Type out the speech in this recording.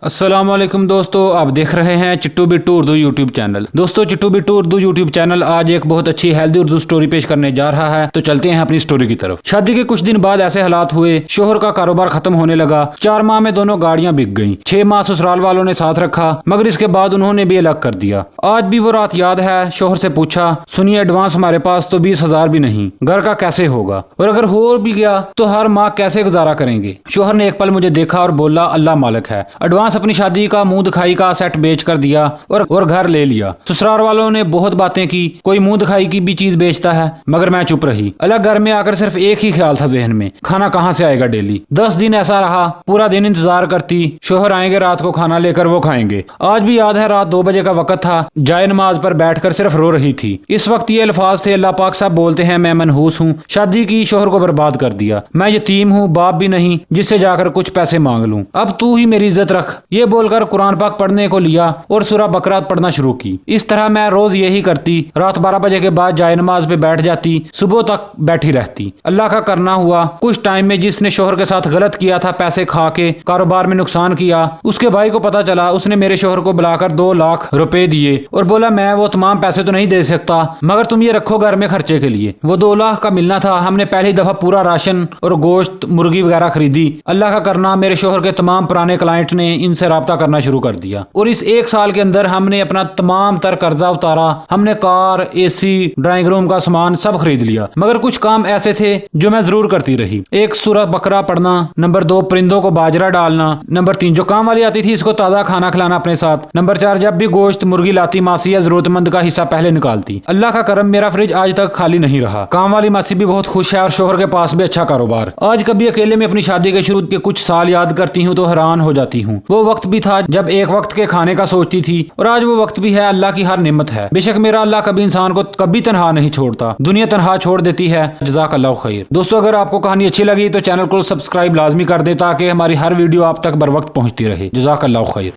अस्सलाम वालेकुम दोस्तों, आप देख रहे हैं चिट्टू बिट्टू उर्दू यूट्यूब चैनल। दोस्तों, चिट्टू बिट्टू उर्दू यूट्यूब चैनल आज एक बहुत अच्छी हेल्दी उर्दू स्टोरी पेश करने जा रहा है। तो चलते हैं अपनी स्टोरी की तरफ। शादी के कुछ दिन बाद ऐसे हालात हुए, शोहर का कारोबार खत्म होने लगा। 4 माह में दोनों गाड़ियां बिक गईं। 6 माह ससुराल वालों ने साथ रखा, मगर इसके बाद उन्होंने भी अलग कर दिया। आज भी वो रात याद है। शोहर से पूछा, सुनिए एडवांस हमारे पास तो 20,000 भी नहीं, घर का कैसे होगा, और अगर हो भी गया तो हर माह कैसे गुजारा करेंगे। शोहर ने एक पल मुझे देखा और बोला, अल्लाह मालिक है। एडवांस अपनी शादी का मुंह दिखाई का सेट बेच कर दिया और घर ले लिया। ससुराल वालों ने बहुत बातें की, कोई मुंह दिखाई की भी चीज बेचता है, मगर मैं चुप रही। अलग घर में आकर सिर्फ एक ही ख्याल था जहन में, खाना कहाँ से आएगा डेली। 10 दिन ऐसा रहा, पूरा दिन इंतजार करती, शोहर आएंगे रात को खाना लेकर, वो खाएंगे। आज भी याद है, रात 2 बजे का वक्त था, जाए नमाज पर बैठकर सिर्फ रो रही थी। इस वक्त ये अल्फाज से अल्लाह पाक साहब बोलते हैं, मैं मनहूस हूँ, शादी की, शोहर को बर्बाद कर दिया, मैं यतीम हूँ, बाप भी नहीं जिससे जाकर कुछ पैसे मांग लूं, अब तू ही मेरी इज्जत रख। ये बोलकर कुरान पाक पढ़ने को लिया और सूरह बकरा पढ़ना शुरू की। इस तरह मैं रोज यही करती। रात 12 बजे के बाद जाए नमाज पे बैठ जाती, सुबह तक बैठी रहती। अल्लाह का करना हुआ, कुछ टाइम में जिसने शोहर के साथ गलत किया था, पैसे खा के कारोबार में नुकसान किया, उसके भाई को पता चला। उसने मेरे शोहर को बुलाकर 2 लाख रुपए दिए और बोला, मैं वो तमाम पैसे तो नहीं दे सकता, मगर तुम ये रखो घर में खर्चे के लिए। वो 2 लाख का मिलना था। हमने पहली दफा पूरा राशन और गोश्त, मुर्गी वगैरह खरीदी। अल्लाह का करना, मेरे शोहर के तमाम पुराने क्लाइंट ने इनसे राब्ता करना शुरू कर दिया और इस 1 साल के अंदर हमने अपना तमाम तर कर्जा उतारा। हमने कार, एसी, ड्राइंग रूम का सामान सब खरीद लिया, मगर कुछ काम ऐसे थे जो मैं जरूर करती रही। 1 सूरह बकरा पढ़ना, नंबर 2 परिंदों को बाजरा डालना, नंबर 3 जो काम वाली आती थी इसको ताजा खाना खिलाना अपने साथ, नंबर 4 जब भी गोश्त मुर्गी लाती मासी या जरूरतमंद का हिस्सा पहले निकालती। अल्लाह का करम, मेरा फ्रिज आज तक खाली नहीं रहा। काम वाली मासी भी बहुत खुश है और शोहर के पास भी अच्छा कारोबार। आज कभी अकेले में अपनी शादी के शुरू के कुछ साल याद करती हूँ तो हैरान हो जाती हूँ। वो वक्त भी था जब एक वक्त के खाने का सोचती थी, और आज वो वक्त भी है। अल्लाह की हर नेमत है। बेशक मेरा अल्लाह कभी इंसान को कभी तनहा नहीं छोड़ता, दुनिया तनहा छोड़ देती है। जज़ाकल्लाहु खैर। दोस्तों, अगर आपको कहानी अच्छी लगी तो चैनल को सब्सक्राइब लाजमी कर दे, ताकि हमारी हर वीडियो आप तक बर वक्त पहुंचती रहे। जज़ाकल्लाहु खैर।